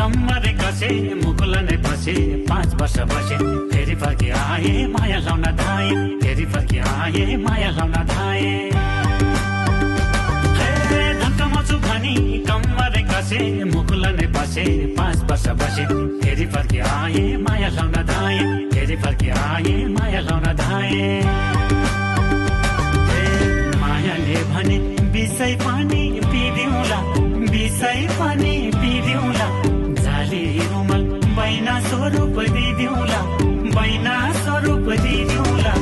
कम्मर कसे मुकुल नै फसे 5 वर्ष बसे फेरि फर्की आए माया लाउन धाए फेरि फर्की आए माया लाउन धाए धम्कमचु भनी कम्मर कसे मुकुल नै फसे 5 वर्ष बसे फेरि फर्की आए माया लाउन धाए फेरि फर्की आए माया लाउन धाए मायाले भने बिसै पानी पिदिउँला बिसै पानी पिदिउँला जाली रुमल बैना स्वरूप दिदिउँला बैना स्वरूप दिदिउँला